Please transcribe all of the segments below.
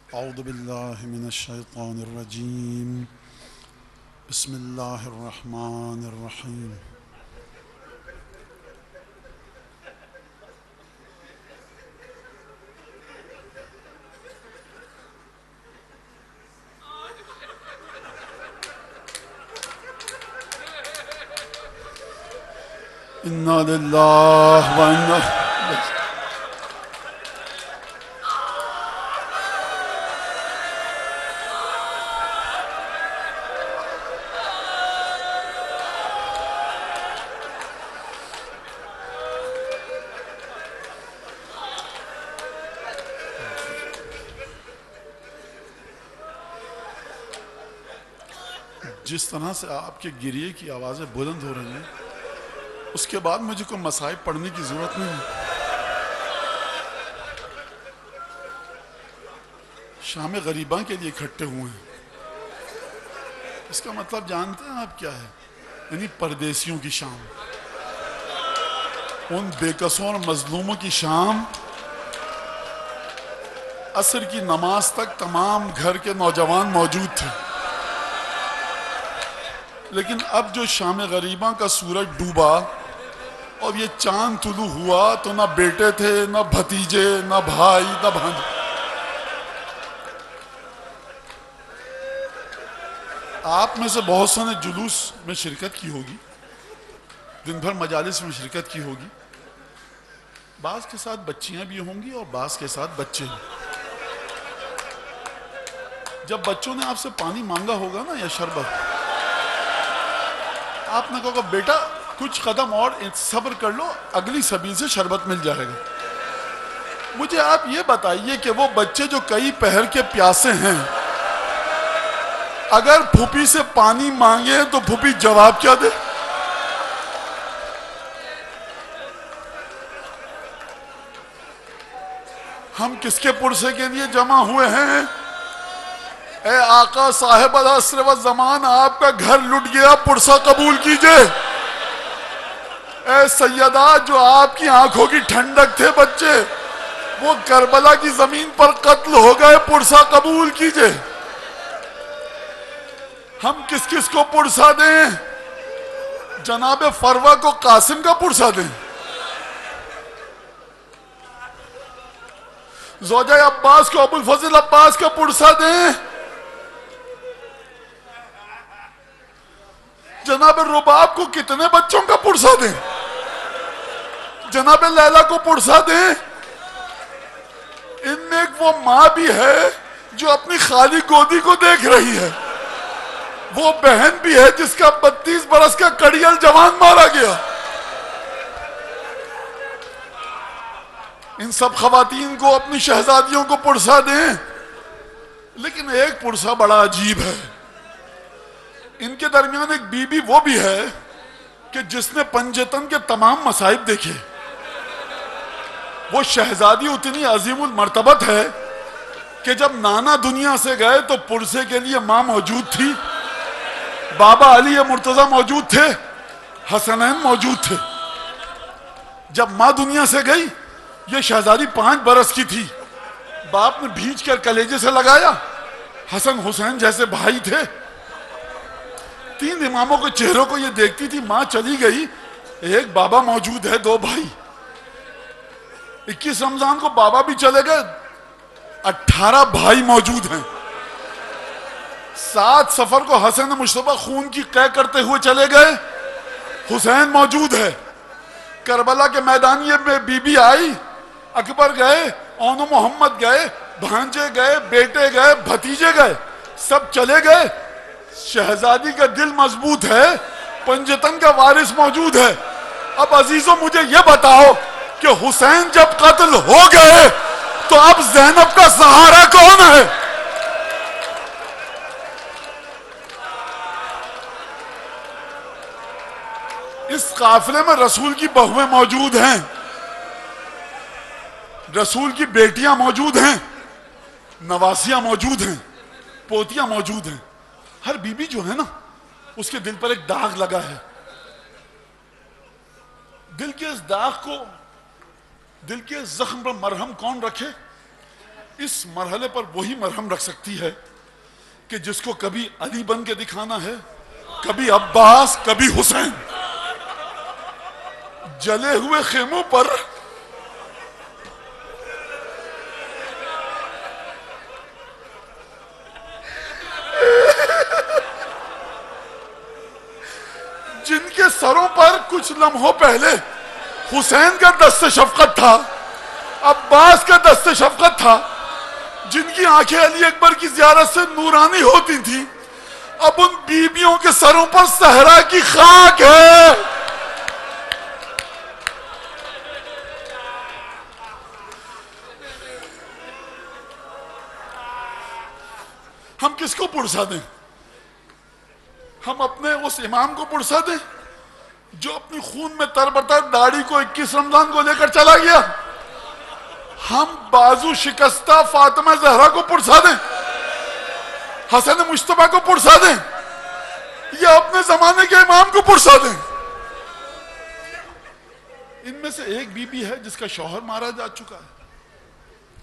اعوذ باللہ من الشیطان الرجیم بسم اللہ الرحمن الرحیم انا للہ و انا جس طرح سے آپ کے گریے کی آوازیں بلند ہو رہی ہیں اس کے بعد مجھے کوئی مصائب پڑھنے کی ضرورت نہیں ہے۔ شام غریباں کے لیے اکٹھے ہوئے ہیں، اس کا مطلب جانتے ہیں آپ کیا ہے؟ یعنی پردیسیوں کی شام، ان بے کسوں اور مظلوموں کی شام۔ عصر کی نماز تک تمام گھر کے نوجوان موجود تھے، لیکن اب جو شام غریباں کا سورج ڈوبا اور یہ چاند طلوع ہوا تو نہ بیٹے تھے، نہ بھتیجے، نہ بھائی، نہ بھانجے۔ آپ میں سے بہت سے نے جلوس میں شرکت کی ہوگی، دن بھر مجالس میں شرکت کی ہوگی، بعض کے ساتھ بچیاں بھی ہوں گی اور بعض کے ساتھ بچے بھی۔ جب بچوں نے آپ سے پانی مانگا ہوگا نا یا شربت، آپ نے کہا بیٹا کچھ قدم اور صبر کر لو، اگلی سبیل سے شربت مل جائے گا۔ مجھے آپ یہ بتائیے کہ وہ بچے جو کئی پہر کے پیاسے ہیں، اگر پھوپھی سے پانی مانگے تو پھوپھی جواب کیا دے؟ ہم کس کے پرسے کے لیے جمع ہوئے ہیں؟ اے آقا صاحب العصر والزمان، آپ کا گھر لٹ گیا، پرسہ قبول کیجئے۔ اے سیدہ، جو آپ کی آنکھوں کی ٹھنڈک تھے بچے، وہ کربلا کی زمین پر قتل ہو گئے، پرسہ قبول کیجئے۔ ہم کس کس کو پرسہ دیں؟ جناب فروہ کو قاسم کا پرسہ دیں، زوجہ عباس کو ابو الفضل عباس کا پرسہ دیں، جناب رباب کو کتنے بچوں کا پرسہ دیں، جناب لیلہ کو پرسہ دیں۔ ان میں ایک وہ ماں بھی ہے جو اپنی خالی گودی کو دیکھ رہی ہے، وہ بہن بھی ہے جس کا 32 برس کا کڑیل جوان مارا گیا۔ ان سب خواتین کو، اپنی شہزادیوں کو پرسہ دیں، لیکن ایک پرسہ بڑا عجیب ہے۔ ان کے درمیان ایک بی بی وہ بھی ہے کہ جس نے پنجتن کے تمام مصائب دیکھے۔ وہ شہزادی اتنی عظیم المرتبت ہے کہ جب نانا دنیا سے گئے تو پرسے کے لیے ماں موجود تھی، بابا علی مرتضی موجود تھے، حسنین موجود تھے۔ جب ماں دنیا سے گئی، یہ شہزادی 5 برس کی تھی، باپ نے بھینچ کر کلیجے سے لگایا، حسن حسین جیسے بھائی تھے۔ 3 اماموں کے چہروں کو یہ دیکھتی تھی، ماں چلی گئی، ایک بابا موجود ہے، 2 بھائی۔ 21 رمضان کو بابا بھی چلے گئے، 18 بھائی موجود ہیں۔ 7 سفر کو حسن مشتبہ خون کی قے کرتے ہوئے چلے گئے، حسین موجود ہے۔ کربلا کے میدانیے میں بی بی آئی، اکبر گئے، اون محمد گئے، بھانجے گئے، بیٹے گئے، بھتیجے گئے، سب چلے گئے۔ شہزادی کا دل مضبوط ہے، پنجتن کا وارث موجود ہے۔ اب عزیزوں مجھے یہ بتاؤ کہ حسین جب قتل ہو گئے تو اب زینب کا سہارا کون ہے؟ اس قافلے میں رسول کی بہویں موجود ہیں، رسول کی بیٹیاں موجود ہیں، نواسیاں موجود ہیں، پوتیاں موجود ہیں۔ ہر بی بی جو ہے نا، اس کے دل پر ایک داغ لگا ہے۔ دل کے اس داغ کو، دل کے اس زخم پر مرہم کون رکھے؟ اس مرحلے پر وہی مرہم رکھ سکتی ہے کہ جس کو کبھی علی بن کے دکھانا ہے، کبھی عباس، کبھی حسین. جلے ہوئے خیموں پر جن کے سروں پر کچھ لمحوں پہلے حسین کا دست شفقت تھا، عباس کا دست شفقت تھا، جن کی آنکھیں علی اکبر کی زیارت سے نورانی ہوتی تھیں، اب ان بیویوں کے سروں پر صحرا کی خاک ہے. ہم کس کو پرسا دیں؟ ہم اپنے اس امام کو پرسا دیں جو اپنی خون میں تربتر داڑھی کو 21 رمضان کو لے کر چلا گیا؟ ہم بازو شکستہ فاطمہ زہرا کو پرسا دیں؟ حسن مجتبیٰ کو پرسا دیں؟ یا اپنے زمانے کے امام کو پرسا دیں؟ ان میں سے ایک بی بی ہے جس کا شوہر مارا جا چکا ہے،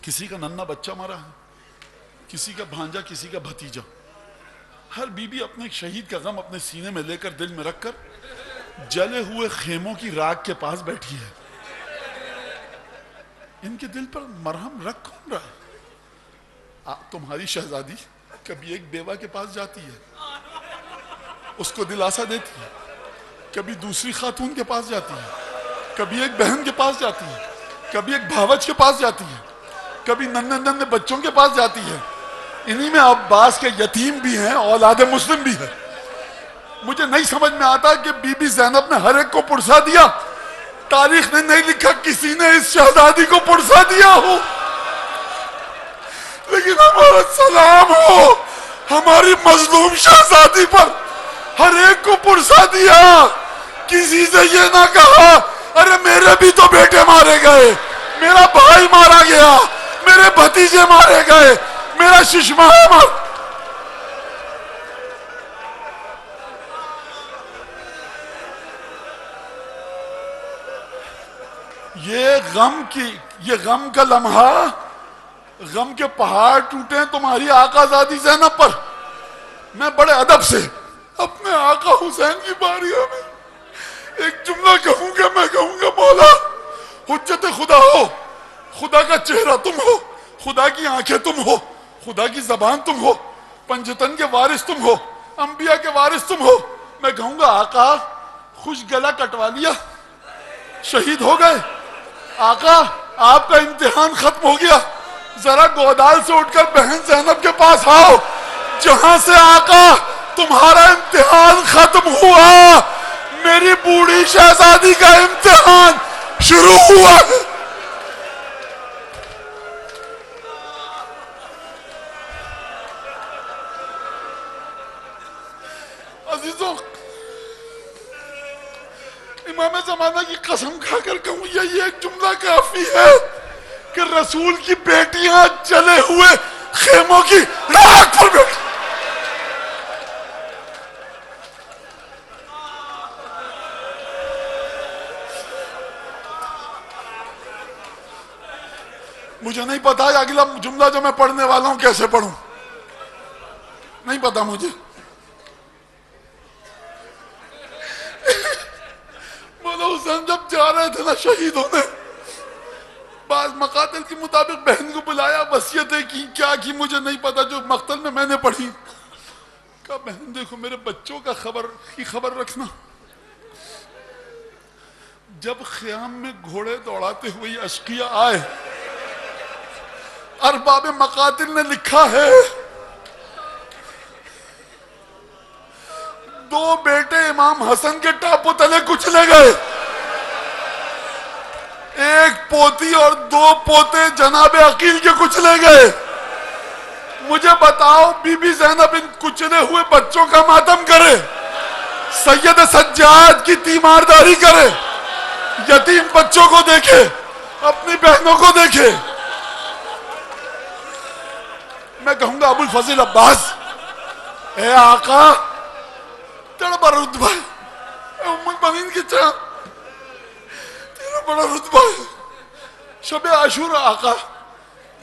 کسی کا ننھا بچہ مارا ہے، کسی کا بھانجا، کسی کا بھتیجا. ہر بی بی اپنے ایک شہید کا غم اپنے سینے میں لے کر، دل میں رکھ کر جلے ہوئے خیموں کی راکھ کے پاس بیٹھی ہے. ان کے دل پر مرہم رکھ کون رہا ہے؟ تمہاری شہزادی کبھی ایک بیوہ کے پاس جاتی ہے، اس کو دلاسا دیتی ہے، کبھی دوسری خاتون کے پاس جاتی ہے، کبھی ایک بہن کے پاس جاتی ہے، کبھی ایک بھاوچ کے پاس جاتی ہے، کبھی ننھے ننھے بچوں کے پاس جاتی ہے. انہی میں عباس کے یتیم بھی ہیں، اولاد مسلم بھی ہے. مجھے نہیں سمجھ میں آتا کہ بی بی زینب نے ہر ایک کو پرسا دیا، تاریخ نے نہیں لکھا کسی نے اس شہزادی کو پرسا دیا ہو. لیکن ہمارا سلام ہو ہماری مظلوم شہزادی پر، ہر ایک کو پرسا دیا. کسی سے یہ نہ کہا ارے میرے بھی تو بیٹے مارے گئے، میرا بھائی مارا گیا، میرے بھتیجے مارے گئے، میرا ششمہ مار. یہ غم کا لمحہ، غم کے پہاڑ ٹوٹے تمہاری آقا زادی زینب پر. میں بڑے ادب سے اپنے آقا حسین کی باریہ میں ایک جملہ کہوں گا. میں کہوں گا مولا حجت خدا ہو، خدا کا چہرہ تم ہو، خدا کی آنکھیں تم ہو، خدا کی زبان تم ہو، پنجتن کے وارث تم ہو، انبیاء کے وارث تم ہو. میں کہوں گا آقا خوش گلا کٹوا لیا، شہید ہو گئے. آقا آپ کا امتحان ختم ہو گیا، ذرا گودال سے اٹھ کر بہن زینب کے پاس آؤ جہاں سے آقا تمہارا امتحان ختم ہوا، میری بوڑھی شہزادی کا امتحان شروع ہوا. عزیزوں، امام زمانہ کی قسم کھا کر کہوں یہ ایک جملہ کافی ہے کہ رسول کی بیٹیاں جلے ہوئے خیموں کی راکھ پر بیٹھی. مجھے نہیں پتا اگلا جملہ جو میں پڑھنے والا ہوں کیسے پڑھوں، نہیں پتا مجھے. مولا حسین جب جا رہے تھے نا شہید ہونے، بعض مقاتل کے مطابق بہن کو بلایا، وصیتیں کی، کیا کی مجھے نہیں پتا. جو مقتل میں نے پڑھی، کہا بہن دیکھو میرے بچوں کا خبر رکھنا. جب خیام میں گھوڑے دوڑاتے ہوئے یہ اشقیاء آئے، ارباب مقاتل نے لکھا ہے 2 بیٹے امام حسن کے ٹاپو تلے کچلے گئے، 1 پوتی اور 2 پوتے جناب عقیل کے کچلے گئے. مجھے بتاؤ بی بی زینب ان کچلے ہوئے بچوں کا ماتم کرے، سید سجاد کی تیمارداری کرے، یتیم بچوں کو دیکھے، اپنی بہنوں کو دیکھے. میں کہوں گا ابو الفضل عباس، اے آقا تیرا بڑا رتبہ ہے، اے ام المؤمنین کی چاہ تیرا بڑا رتبہ ہے. شب عاشور آقا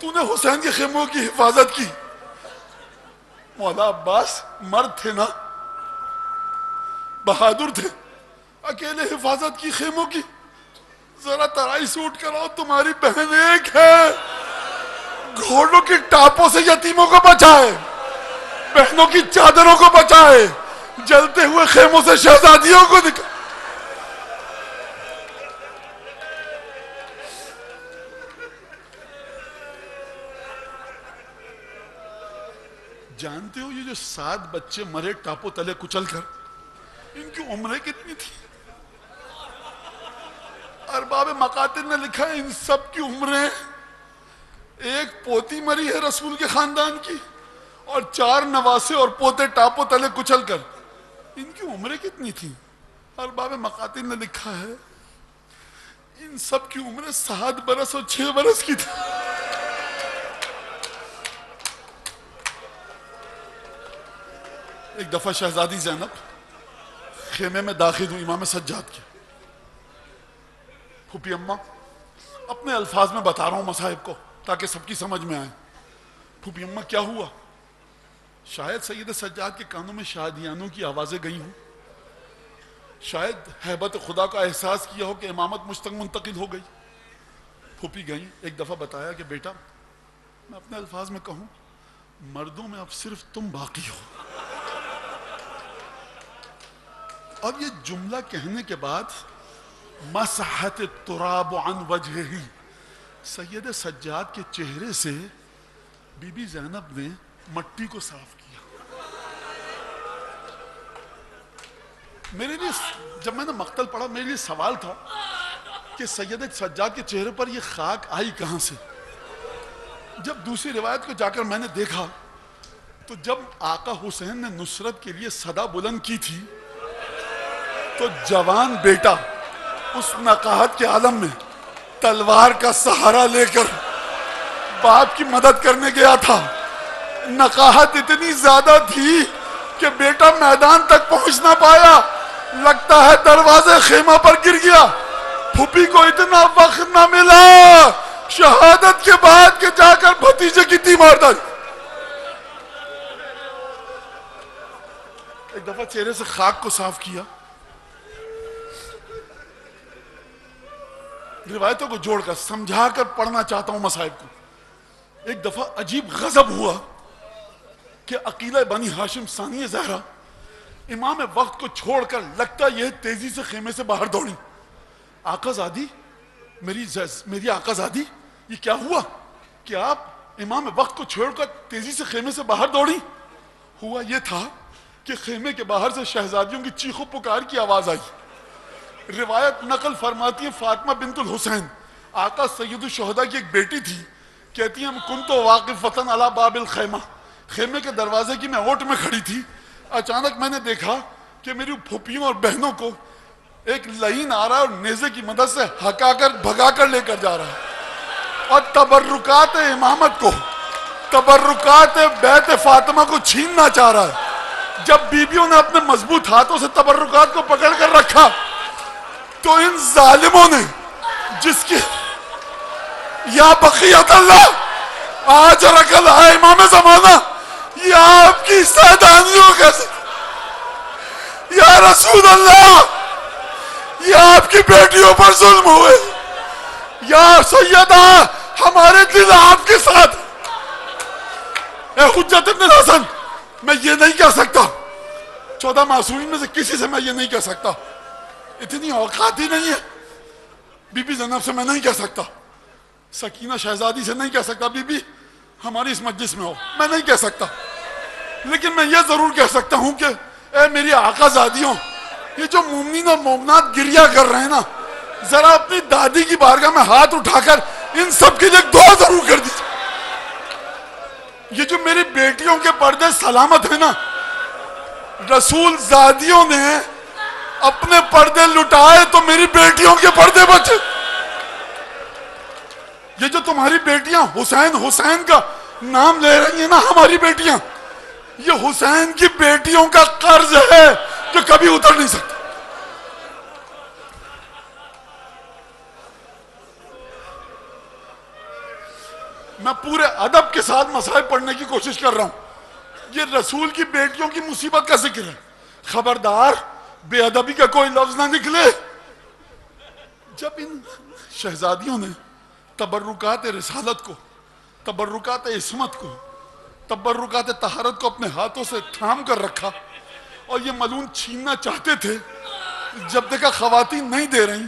تو نے حسین کے خیموں کی حفاظت کی. مولا عباس مرد تھے نا, بہادر تھے, اکیلے حفاظت کی خیموں کی. ذرا ترائی سے اٹھ کر آؤ, تمہاری بہن ایک ہے, گھوڑوں کی ٹاپوں سے یتیموں کو بچائے, بہنوں کی چادروں کو بچائے, جلتے ہوئے خیموں سے شہزادیوں کو نکال. جانتے ہو یہ جو 7 بچے مرے ٹاپو تلے کچل کر, ان کی عمریں کتنی تھی؟ ارباب مقاتل نے لکھا ہے ان سب کی عمریں, ایک پوتی مری ہے رسول کے خاندان کی, اور 4 نواسے اور پوتے ٹاپو تلے کچل کر, ان کی عمریں کتنی تھی؟ ارباب مقاتل نے لکھا ہے ان سب کی عمریں 7 برس اور 6 برس کی تھی. ایک دفعہ شہزادی زینب خیمے میں داخل ہوئی امام سجاد کے. پھوپھی اماں, اپنے الفاظ میں بتا رہا ہوں مصائب کو تاکہ سب کی سمجھ میں آئے. پھوپھی اماں کیا ہوا؟ شاید سید سجاد کے کانوں میں شادیانوں کی آوازیں گئی ہوں, شاید ہیبت خدا کا احساس کیا ہو کہ امامت مجھ تک منتقل ہو گئی. پھوپھی گئی, ایک دفعہ بتایا کہ بیٹا میں اپنے الفاظ میں کہوں, مردوں میں اب صرف تم باقی ہو. اب یہ جملہ کہنے کے بعد مسحت التراب عن وجہہ, سید سجاد کے چہرے سے بی بی زینب نے مٹی کو صاف کیا. میرے لیے جب میں نے مقتل پڑھا میرے لیے سوال تھا کہ سید سجاد کے چہرے پر یہ خاک آئی کہاں سے. جب دوسری روایت کو جا کر میں نے دیکھا تو جب آقا حسین نے نصرت کے لیے صدا بلند کی تھی تو جوان بیٹا اس نقاہت کے عالم میں تلوار کا سہارا لے کر باپ کی مدد کرنے گیا تھا. نقاہت اتنی زیادہ تھی کہ بیٹا میدان تک پہنچ نہ پایا, لگتا ہے دروازے خیمہ پر گر گیا. پھوپھی کو اتنا وقت نہ ملا شہادت کے بعد کہ جا کر بھتیجے کی تیمار ڈالی. ایک دفعہ چہرے سے خاک کو صاف کیا. روایتوں کو جوڑ کر سمجھا کر پڑھنا چاہتا ہوں مصائب کو. ایک دفعہ عجیب غضب ہوا کہ عقیلہ بنی ہاشم ثانی زہرا امام وقت کو چھوڑ کر لگتا یہ تیزی سے خیمے سے باہر دوڑی. آقا زادی, میری آقا زادی, یہ کیا ہوا کہ آپ امام وقت کو چھوڑ کر تیزی سے خیمے سے باہر دوڑی؟ ہوا یہ تھا کہ خیمے کے باہر سے شہزادیوں کی چیخ و پکار کی آواز آئی. روایت نقل فرماتی ہے فاطمہ بنت الحسین آقا سید الشہداء کی ایک بیٹی تھی, کہتی ہیں کنت واقفتن علی باب الخیمہ, خیمے کے دروازے کی میں اوٹ میں کھڑی تھی, اچانک میں نے دیکھا کہ میری پھوپھیوں اور بہنوں کو ایک لعین آ رہا ہے اور نیزے کی مدد سے ہکا کر بھگا کر لے کر جا رہا ہے, اور تبرکات امامت کو, تبرکات بیت فاطمہ کو چھیننا چاہ رہا ہے. جب بیویوں نے اپنے مضبوط ہاتھوں سے تبرکات کو پکڑ کر رکھا تو ان ظالموں نے جس کی یا بقیت اللہ آج رکل ہے امام زمانہ, یہ آپ کی سیدانیوں کا, یا رسول اللہ یہ آپ کی بیٹیوں پر ظلم ہوئے, یا سیدہ ہمارے دل آپ کے ساتھ. اے حجت ابن الحسن, میں یہ نہیں کہہ سکتا, 14 معصومین میں سے کسی سے میں یہ نہیں کہہ سکتا, اتنی اوقات ہی نہیں ہے. بی بی زینب سے میں نہیں کہہ سکتا, سکینہ شہزادی سے نہیں کہہ سکتا بی بی ہماری اس مجلس میں ہو, میں نہیں کہہ سکتا. لیکن میں یہ ضرور کہہ سکتا ہوں کہ اے میری آقا زادیوں, یہ جو مومنین اور مومنات گریہ کر رہے ہیں نا, ذرا اپنی دادی کی بارگاہ میں ہاتھ اٹھا کر ان سب کے لیے دعا ضرور کر دیجیے. یہ جو میری بیٹیوں کے پردے سلامت ہیں نا, رسول زادیوں نے اپنے پردے لٹائے تو میری بیٹیوں کے پردے بچے. یہ جو تمہاری بیٹیاں حسین حسین کا نام لے رہی ہیں نا, ہماری بیٹیاں, یہ حسین کی بیٹیوں کا قرض ہے جو کبھی اتر نہیں سکتا. میں پورے ادب کے ساتھ مسائل پڑھنے کی کوشش کر رہا ہوں. یہ رسول کی بیٹیوں کی مصیبت کا ذکر ہے. خبردار بے ادبی کا کوئی لفظ نہ نکلے. جب ان شہزادیوں نے تبرکات رسالت کو، تبرکات عصمت کو، تبرکات طہارت کو اپنے ہاتھوں سے تھام کر رکھا اور یہ ملعون چھیننا چاہتے تھے، جب دیکھا خواتین نہیں دے رہی،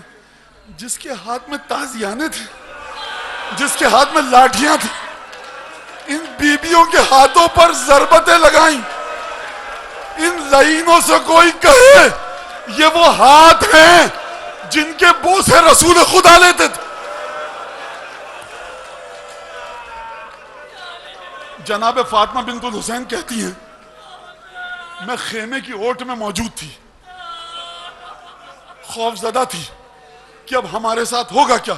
جس کے ہاتھ میں تازیانے تھے، جس کے ہاتھ میں لاٹھیاں تھیں، ان بیبیوں کے ہاتھوں پر ضربتیں لگائیں. ان لعینوں سے کوئی کہے یہ وہ ہاتھ ہیں جن کے بوسے رسول خدا لیتے تھے. جناب فاطمہ بنت الحسین کہتی ہیں میں خیمے کی اوٹ میں موجود تھی، خوف زدہ تھی کہ اب ہمارے ساتھ ہوگا کیا،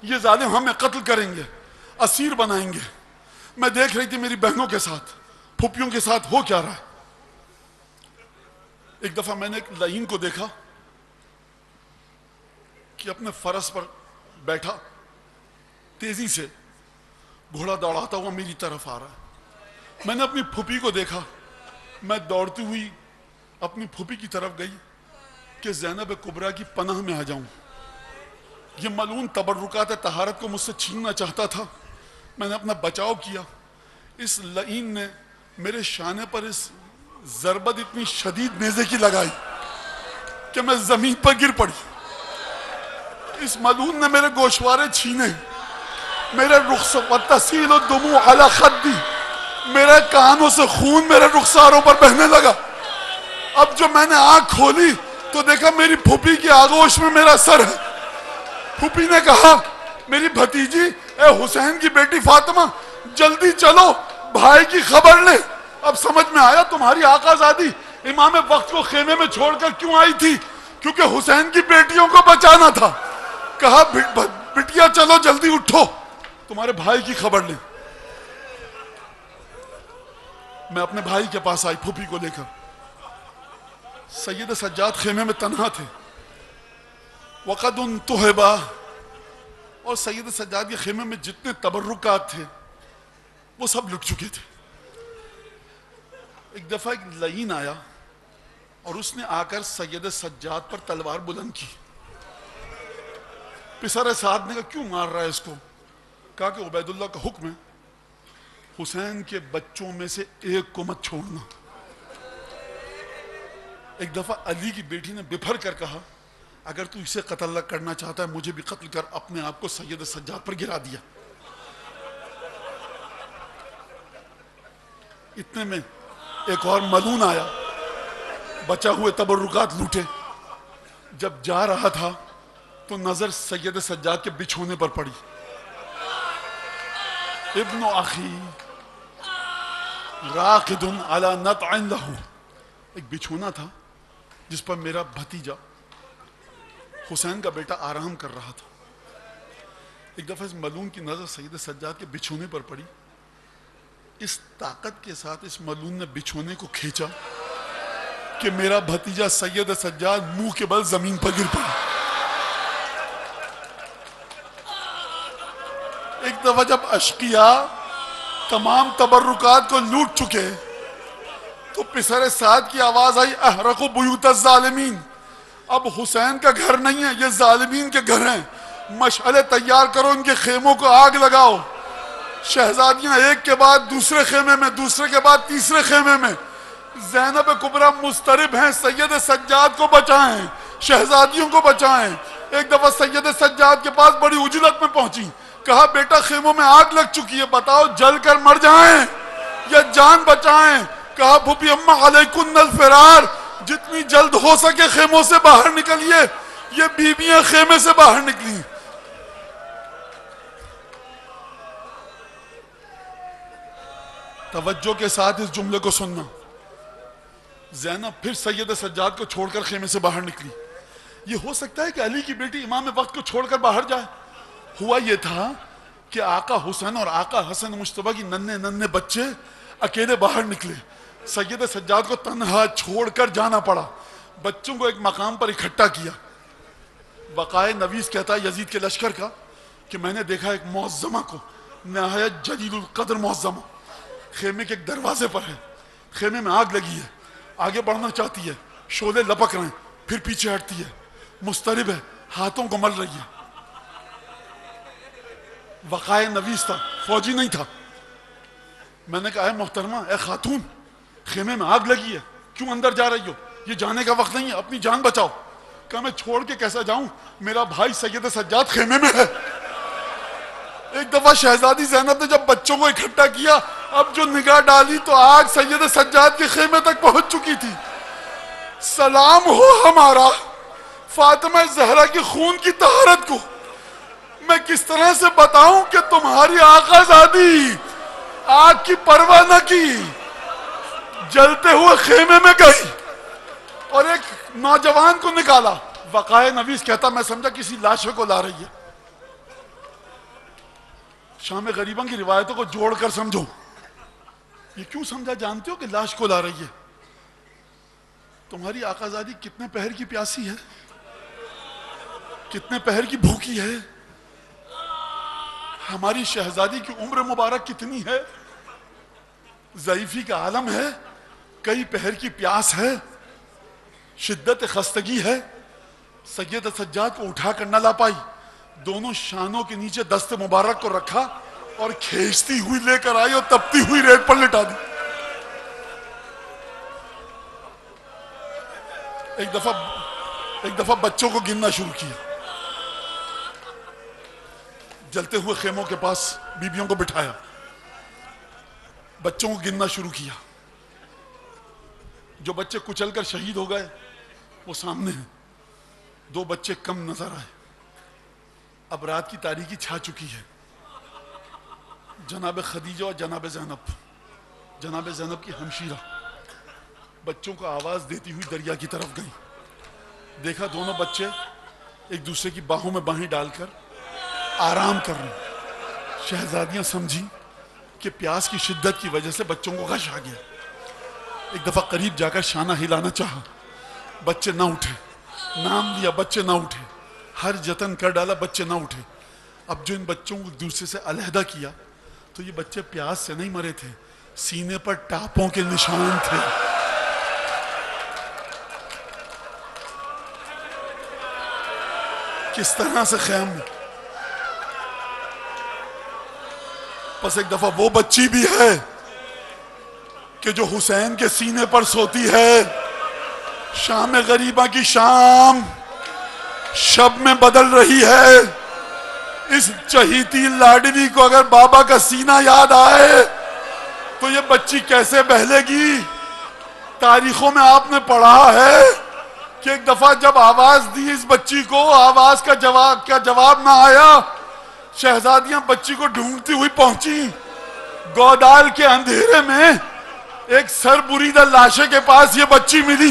یہ ظالم ہمیں قتل کریں گے، اسیر بنائیں گے. میں دیکھ رہی تھی میری بہنوں کے ساتھ، پھوپھیوں کے ساتھ ہو کیا رہا ہے. ایک دفعہ میں نے ایک لعین کو دیکھا کہ اپنے فرس پر بیٹھا تیزی سے گھوڑا دوڑاتا ہوا میری طرف آ رہا ہے. میں نے اپنی پھوپھی کو دیکھا، میں دوڑتی ہوئی اپنی پھوپھی کی طرف گئی کہ زینب کبریٰ کی پناہ میں آ جاؤں. یہ ملعون تبرکات طہارت کو مجھ سے چھیننا چاہتا تھا. میں نے اپنا بچاؤ کیا. اس لعین نے میرے شانے پر اس ضربت اتنی شدید نیزے کی لگائی کہ میں زمین پر گر پڑی. اس ملعون نے میرے گوشوارے چھینے، میرے تسیل الدموع علی خدی، میرے کانوں سے خون میرے رخساروں پر بہنے لگا. اب جو میں نے آنکھ کھولی تو دیکھا میری پھوپھی کی آغوش میں میرا سر ہے. پھوپھی نے کہا میری بھتیجی اے حسین کی بیٹی فاطمہ جلدی چلو بھائی کی خبر لے. اب سمجھ میں آیا تمہاری آقا زادی امام وقت کو خیمے میں چھوڑ کر کیوں آئی تھی، کیونکہ حسین کی بیٹیوں کو بچانا تھا. کہا بٹیا چلو جلدی اٹھو تمہارے بھائی کی خبر لیں. میں اپنے بھائی کے پاس آئی پھوپھی کو لے کر. سید سجاد خیمے میں تنہا تھے. وقد انتہبا، اور سید سجاد کے خیمے میں جتنے تبرکات تھے وہ سب لٹ چکے تھے. ایک دفعہ ایک لعین آیا اور اس نے آ کر سید سجاد پر تلوار بلند کی. پسر سعد نے کہا کیوں مار رہا ہے اس کو؟ کہا کہ عبید اللہ کا حکم ہے حسین کے بچوں میں سے ایک کو مت چھوڑنا. ایک دفعہ علی کی بیٹی نے بپھر کر کہا اگر تو اسے قتل نہ کرنا چاہتا ہے مجھے بھی قتل کر. اپنے آپ کو سید سجاد پر گرا دیا. اتنے میں ایک اور ملعون آیا، بچا ہوئے تبرکات لوٹے. جب جا رہا تھا تو نظر سید سجاد کے بچھونے پر پڑی. ابن اخی راقد علی نطع لہ، ایک بچھونا تھا جس پر میرا بھتیجا حسین کا بیٹا آرام کر رہا تھا. ایک دفعہ اس ملعون کی نظر سید سجاد کے بچھونے پر پڑی. اس طاقت کے ساتھ اس ملعون نے بچھونے کو کھینچا کہ میرا بھتیجا سید سجاد منہ کے بل زمین پر گر پڑا. ایک دفعہ جب اشقیاء تمام تبرکات کو لوٹ چکے تو پسر سعد کی آواز آئی احرق بیوت الظالمین. اب حسین کا گھر نہیں ہے، یہ ظالمین کے گھر ہیں. مشعلے تیار کرو، ان کے خیموں کو آگ لگاؤ. شہزادیاں ایک کے بعد دوسرے خیمے میں، دوسرے کے بعد تیسرے خیمے میں. زینب کبریٰ مضطرب ہیں، سید سجاد کو بچائیں، شہزادیوں کو بچائیں. ایک دفعہ سید سجاد کے پاس بڑی عجلت میں پہنچی. کہا بیٹا خیموں میں آگ لگ چکی ہے، بتاؤ جل کر مر جائیں یا جان بچائیں. کہا پھوپھی اماں علیکن الفرار، جتنی جلد ہو سکے خیموں سے باہر نکلیے. یہ بیویاں خیمے سے باہر نکلی. توجہ کے ساتھ اس جملے کو سننا. زینب پھر سید سجاد کو چھوڑ کر خیمے سے باہر نکلی. یہ ہو سکتا ہے کہ علی کی بیٹی امام وقت کو چھوڑ کر باہر جائے؟ ہوا یہ تھا کہ آقا حسین اور آقا حسن مجتبیٰ کی ننھے ننھے بچے اکیلے باہر نکلے. سید سجاد کو تنہا چھوڑ کر جانا پڑا. بچوں کو ایک مقام پر اکٹھا کیا. وقائع نویس کہتا ہے یزید کے لشکر کا کہ میں نے دیکھا ایک معظمہ کو نہایت جلیل القدر معظم خیمے کے ایک دروازے پر ہے، خیمے میں آگ لگی ہے، آگے بڑھنا چاہتی ہے، شعلے لپک رہے ہیں، پھر پیچھے ہٹتی ہے، مضطرب ہے، ہاتھوں کو مل رہی ہے. وقائے نویس تھا، فوجی نہیں تھا. میں نے کہا اے محترمہ، اے خاتون، خیمے میں آگ لگی ہے، کیوں اندر جا رہی ہو؟ یہ جانے کا وقت نہیں ہے، اپنی جان بچاؤ. کہا میں چھوڑ کے کیسا جاؤں، میرا بھائی سید سجاد خیمے میں ہے. ایک دفعہ شہزادی زینب نے جب بچوں کو اکٹھا کیا، اب جو نگاہ ڈالی تو آگ سید سجاد کے خیمے تک پہنچ چکی تھی. سلام ہو ہمارا فاطمہ زہرا کی خون کی طہارت کو. میں کس طرح سے بتاؤں کہ تمہاری آقا زادی آگ کی پرواہ نہ کی، جلتے ہوئے خیمے میں گئی اور ایک نوجوان کو نکالا. وقائے نویس کہتا میں سمجھا کسی لاشے کو لا رہی ہے. شام غریباں کی روایتوں کو جوڑ کر سمجھو. یہ کیوں سمجھا جانتے ہو کہ لاش کو لا رہی ہے؟ تمہاری آقا زادی کتنے پہر کی پیاسی ہے، کتنے پہر کی بھوکی ہے. ہماری شہزادی کی عمر مبارک کتنی ہے، ضعیفی کا عالم ہے، کئی پہر کی پیاس ہے، شدت خستگی ہے. سید سجاد کو اٹھا کر نہ لا پائی، دونوں شانوں کے نیچے دست مبارک کو رکھا اور کھینچتی ہوئی لے کر آئی اور تپتی ہوئی ریت پر لٹا دی. ایک دفعہ بچوں کو گننا شروع کیا. جلتے ہوئے خیموں کے پاس بیبیوں کو بٹھایا، بچوں کو گننا شروع کیا. جو بچے کچل کر شہید ہو گئے وہ سامنے ہیں. 2 بچے کم نظر آئے. اب رات کی تاریکی چھا چکی ہے. جناب خدیجہ اور جناب زینب کی ہمشیرہ بچوں کو آواز دیتی ہوئی دریا کی طرف گئی. دیکھا دونوں بچے ایک دوسرے کی باہوں میں باہیں ڈال کر آرام کر رہے ہیں. شہزادیاں سمجھی کہ پیاس کی شدت کی وجہ سے بچوں کو غش آ گیا. ایک دفعہ قریب جا کر شانہ ہلانا چاہا، بچے نہ اٹھے. نام لیا، بچے نہ اٹھے. ہر جتن کر ڈالا، بچے نہ اٹھے. اب جو ان بچوں کو ایک دوسرے سے علیحدہ کیا تو یہ بچے پیاس سے نہیں مرے تھے، سینے پر ٹاپوں کے نشان تھے. کس طرح سے خیام میں. بس ایک دفعہ وہ بچی بھی ہے کہ جو حسین کے سینے پر سوتی ہے. شام غریبہ کی شام شب میں بدل رہی ہے. اس چہیتی لاڈلی کو اگر بابا کا سینہ یاد آئے تو یہ بچی کیسے بہلے گی. تاریخوں میں آپ نے پڑھا ہے کہ ایک دفعہ جب آواز دی اس بچی کو، آواز کا جواب نہ آیا. شہزادیاں بچی کو ڈھونڈتی ہوئی پہنچی. گودال کے اندھیرے میں ایک سر بریدہ لاشے کے پاس یہ بچی ملی.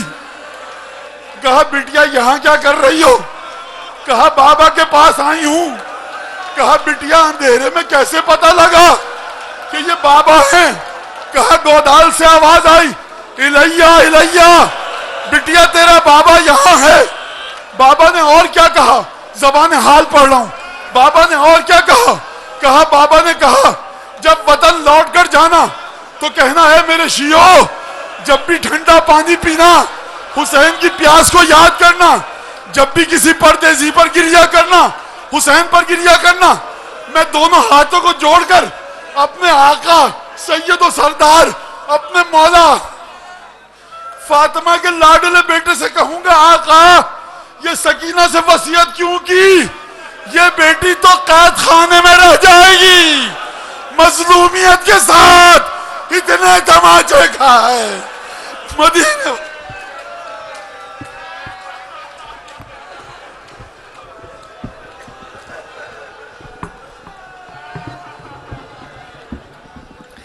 کہا بٹیا یہاں کیا کر رہی ہو؟ کہا بابا کے پاس آئی ہوں. کہا بٹیا اندھیرے میں کیسے پتا لگا کہ یہ بابا ہیں؟ کہا گودال سے آواز آئی، الیہ الیہ، بٹیا تیرا بابا یہاں ہے. بابا نے اور کیا کہا؟ زبان حال پڑھ رہا ہوں. بابا نے اور کیا کہا؟ کہا بابا نے کہا جب وطن لوٹ کر جانا تو کہنا ہے میرے شیعو، جب بھی ٹھنڈا پانی پینا حسین کی پیاس کو یاد کرنا، جب بھی کسی پردیسی پر گریہ کرنا حسین پر گریہ کرنا. میں دونوں ہاتھوں کو جوڑ کر اپنے آقا سید و سردار اپنے مولا فاطمہ کے لاڈلے بیٹے سے کہوں گا، آقا یہ سکینہ سے وصیت کیوں کی؟ یہ بیٹی تو قید خانے میں رہ جائے گی، مظلومیت کے ساتھ اتنے تماچے کھائے. مدینے